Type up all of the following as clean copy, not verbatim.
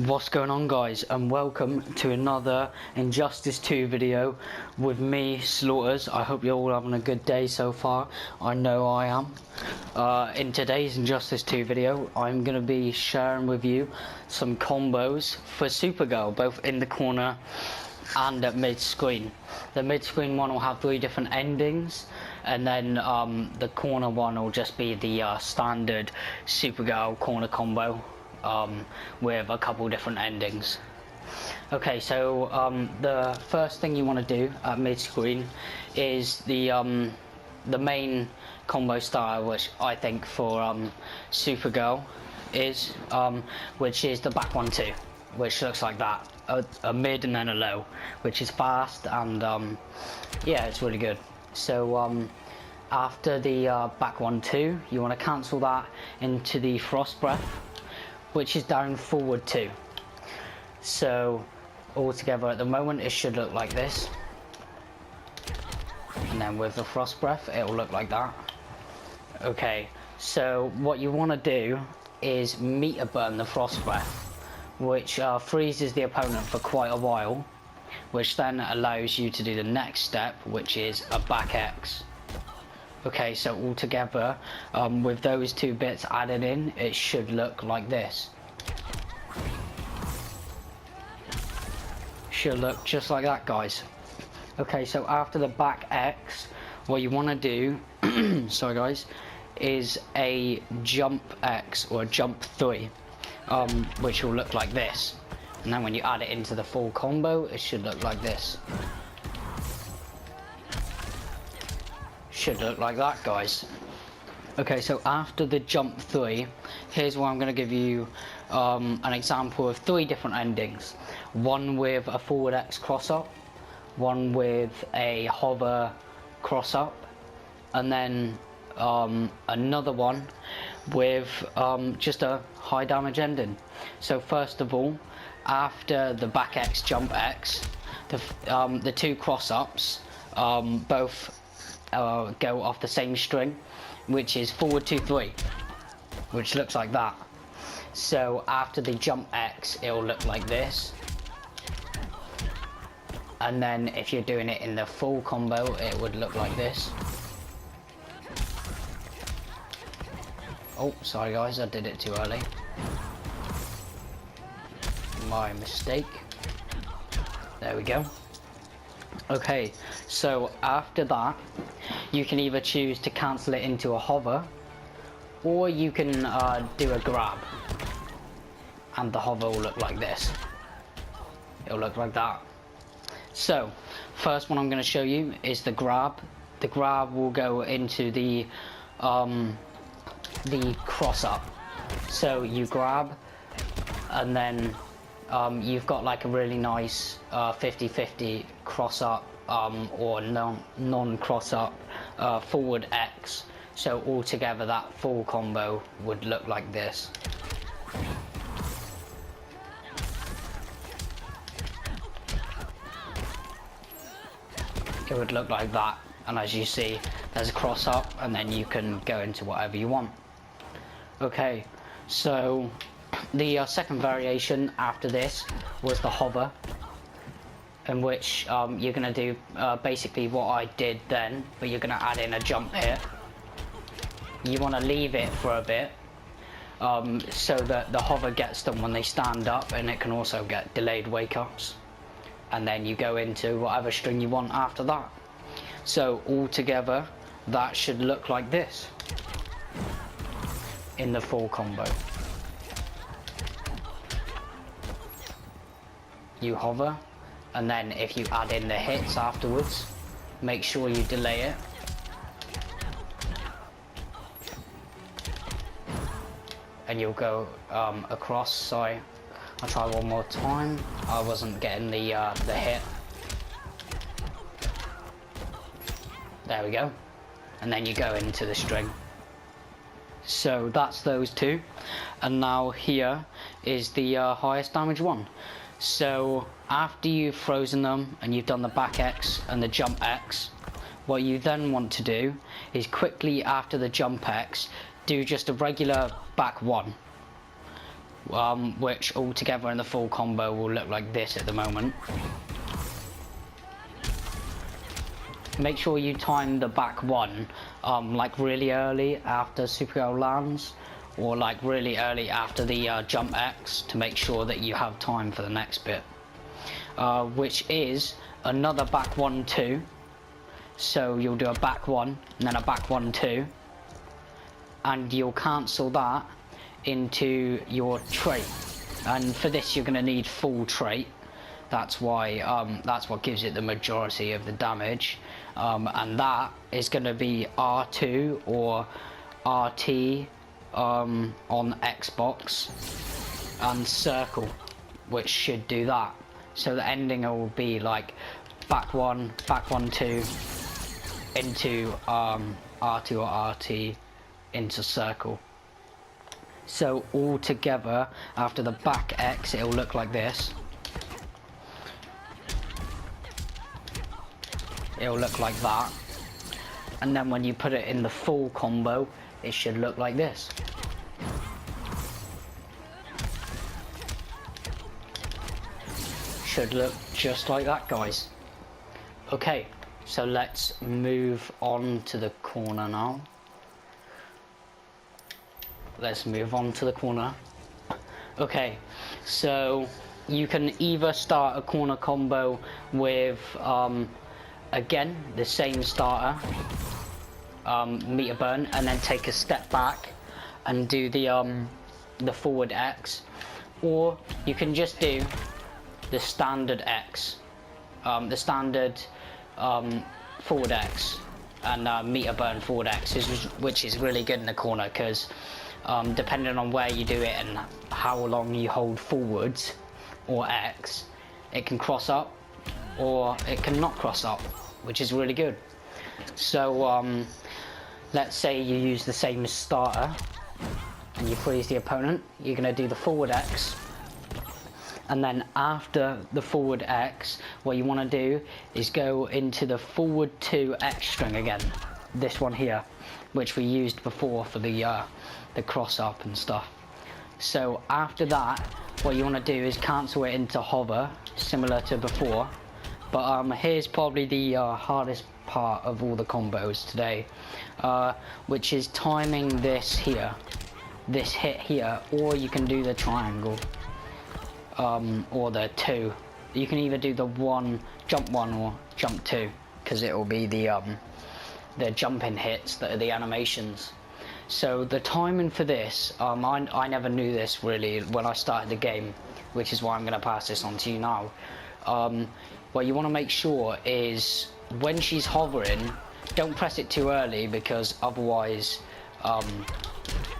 What's going on, guys, and welcome to another Injustice 2 video with me, Slaughterz. I hope you're all having a good day so far. I know I am. In today's Injustice 2 video, I'm going to be sharing with you some combos for Supergirl, both in the corner and at mid-screen. The mid-screen one will have 3 different endings, and then the corner one will just be the standard Supergirl corner combo. With a couple different endings. Okay, so the first thing you want to do at mid-screen is the main combo style, which I think for Supergirl is, which is the back 1-2, which looks like that, a mid and then a low, which is fast and yeah, it's really good. So after the back 1-2, you want to cancel that into the Frost Breath, which is down forward 2. So altogether at the moment it should look like this, and then with the Frost Breath it will look like that. Okay, so what you want to do is meter burn the Frost Breath, which freezes the opponent for quite a while, which then allows you to do the next step, which is a back X. Okay, so altogether, with those 2 bits added in, it should look like this. Should look just like that, guys. Okay, so after the back X, what you want to do, sorry guys, is a jump X or a jump 3, which will look like this. And then when you add it into the full combo, it should look like this. Should look like that, guys. Okay, so after the jump 3, here's where I'm going to give you an example of 3 different endings. One with a forward X cross up, one with a hover cross up, and then another one with just a high damage ending. So first of all, after the back X jump X, the 2 cross ups both go off the same string, which is forward 2-3, which looks like that. So after the jump X, it will look like this, and then if you're doing it in the full combo, it would look like this. Oh, sorry guys, I did it too early. My mistake. There we go. Okay, so after that, you can either choose to cancel it into a hover, or you can do a grab, and the hover will look like this. It'll look like that. So first one I'm going to show you is the grab. The grab will go into the cross up. So you grab, and then you've got like a really nice 50-50 cross up or non-cross up forward X. So altogether that full combo would look like this. It would look like that, and as you see, there's a cross up, and then you can go into whatever you want. Okay, so the second variation after this was the hover, in which you're going to do basically what I did then, but you're going to add in a jump hit. You want to leave it for a bit, so that the hover gets them when they stand up, and it can also get delayed wake-ups. And then you go into whatever string you want after that. So altogether, that should look like this in the full combo. You hover, and then if you add in the hits afterwards, make sure you delay it. And you'll go across. Sorry, I'll try one more time. I wasn't getting the hit. There we go. And then you go into the string. So that's those 2. And now here is the highest damage one. So after you've frozen them and you've done the back X and the jump X, what you then want to do is quickly after the jump X, do just a regular back 1. which all together in the full combo will look like this at the moment. Make sure you time the back one like really early after Supergirl lands, or like really early after the jump X, to make sure that you have time for the next bit, which is another back 1-2. So you'll do a back 1 and then a back 1-2, and you'll cancel that into your trait, and for this you're going to need full trait. That's why that's what gives it the majority of the damage, and that is going to be R2 or RT on Xbox, and circle, which should do that. So the ending will be like back 1, back 1-2 into R2 or RT into circle. So all together after the back X it'll look like this. It'll look like that, and then when you put it in the full combo it should look like this. Should look just like that, guys. Okay, so let's move on to the corner now. Let's move on to the corner. Okay, so you can either start a corner combo with again the same starter, meter burn, and then take a step back and do the forward X, or you can just do the standard X, the standard forward X, and meter burn forward X, which is really good in the corner, because depending on where you do it and how long you hold forwards or X, it can cross up or it can not cross up, which is really good. So let's say you use the same starter and you freeze the opponent. You're going to do the forward X, and then after the forward X, what you want to do is go into the forward 2 X string again, this one here, which we used before for the cross up and stuff. So after that, what you want to do is cancel it into hover, similar to before. But here's probably the hardest part of all the combos today, which is timing this here, this hit here, or you can do the triangle, or the 2. You can either do the jump 1 or jump 2, because it will be the jumping hits that are the animations. So the timing for this, I never knew this really when I started the game, which is why I'm going to pass this on to you now. What you want to make sure is when she's hovering, don't press it too early, because otherwise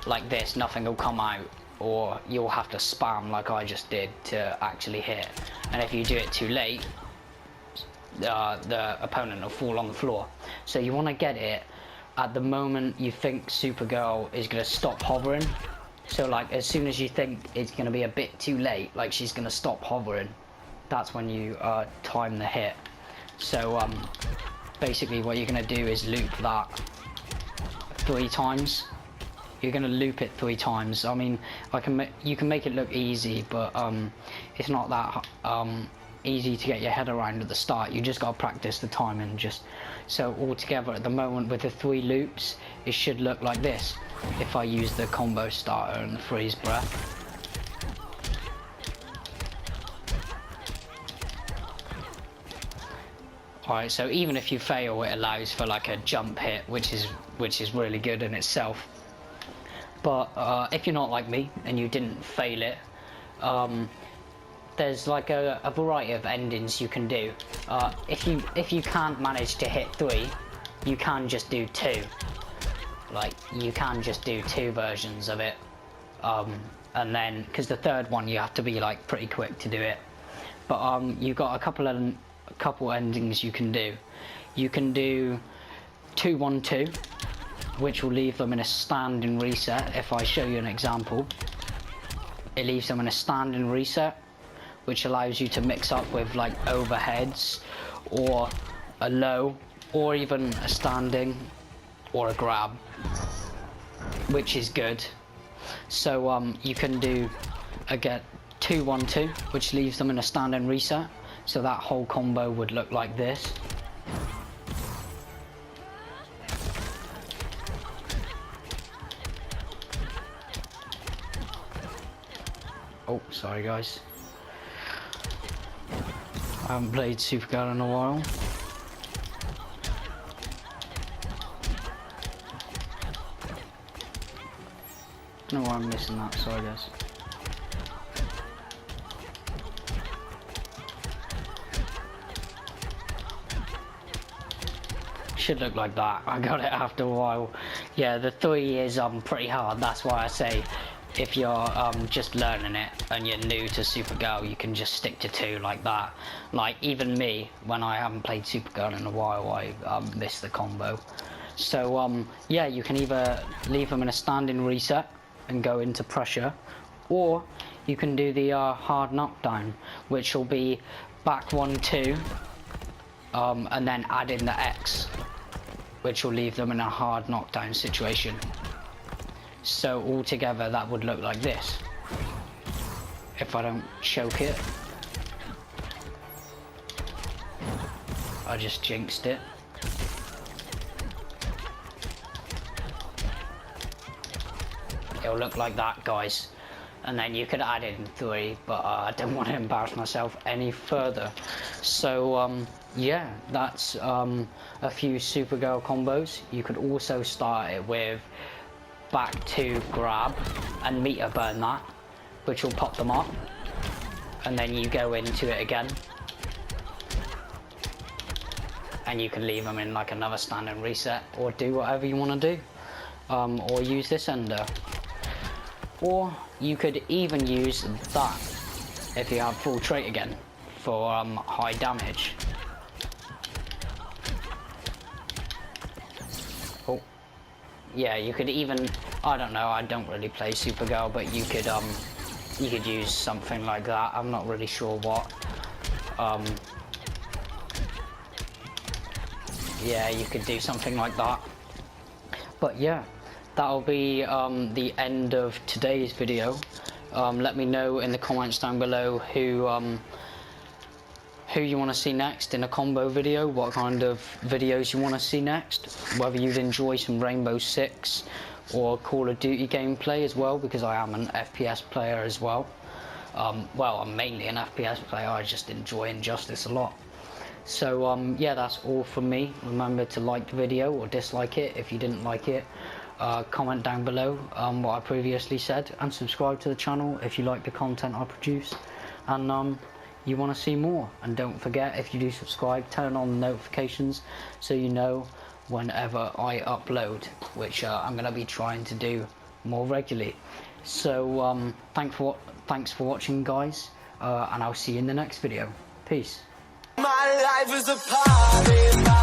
like this, nothing will come out, or you'll have to spam like I just did to actually hit, and if you do it too late, the opponent will fall on the floor. So you want to get it at the moment you think Supergirl is going to stop hovering. So like as soon as you think it's going to be a bit too late, like she's going to stop hovering, that's when you time the hit. So basically what you're going to do is loop that 3 times. You're going to loop it 3 times. I mean, you can make it look easy, but it's not that easy to get your head around at the start. You just got to practice the timing. So all together at the moment with the 3 loops, it should look like this if I use the combo starter and the freeze breath. Alright, so even if you fail, it allows for like a jump hit, which is really good in itself. But if you're not like me and you didn't fail it, there's like a variety of endings you can do. If you can't manage to hit 3, you can just do 2. Like you can just do 2 versions of it, and then because the 3rd one you have to be like pretty quick to do it. But you've got a couple endings you can do. You can do 2-1-2, which will leave them in a standing reset. If I show you an example, it leaves them in a standing reset, which allows you to mix up with like overheads or a low, or even a standing or a grab, which is good. So you can do get 2-1-2, which leaves them in a standing reset. So that whole combo would look like this. Oh, sorry guys. I haven't played Supergirl in a while. No, I'm missing that, sorry guys. Should look like that. I got it after a while. Yeah, the 3 is pretty hard. That's why I say if you're just learning it and you're new to Supergirl, you can just stick to 2 like that. Like even me, when I haven't played Supergirl in a while, I miss the combo. So yeah, you can either leave them in a standing reset and go into pressure, or you can do the hard knockdown, which will be back 1-2 and then add in the X, which will leave them in a hard knockdown situation. So altogether that would look like this, if I don't choke it. I just jinxed it. It'll look like that, guys, and then you could add in 3, but I don't want to embarrass myself any further. So yeah, that's a few Supergirl combos. You could also start it with back 2 grab and meter burn that, which will pop them up, and then you go into it again, and you can leave them in like another standing reset, or do whatever you want to do, or use this ender. Or you could even use that if you have full trait again for high damage. Oh, yeah, you could even, I don't know, I don't really play Supergirl, but you could use something like that. I'm not really sure what. Yeah, you could do something like that. But yeah, that'll be the end of today's video. Let me know in the comments down below who you want to see next in a combo video, what kind of videos you want to see next, whether you'd enjoy some Rainbow Six or Call of Duty gameplay as well, because I am an FPS player as well. Well, I'm mainly an FPS player, I just enjoy Injustice a lot. So yeah, that's all from me. Remember to like the video or dislike it if you didn't like it. Comment down below what I previously said, and subscribe to the channel if you like the content I produce and you want to see more. And don't forget, if you do subscribe, turn on the notifications so you know whenever I upload, which I'm going to be trying to do more regularly. So thanks for watching, guys, and I'll see you in the next video. Peace. My life is a party.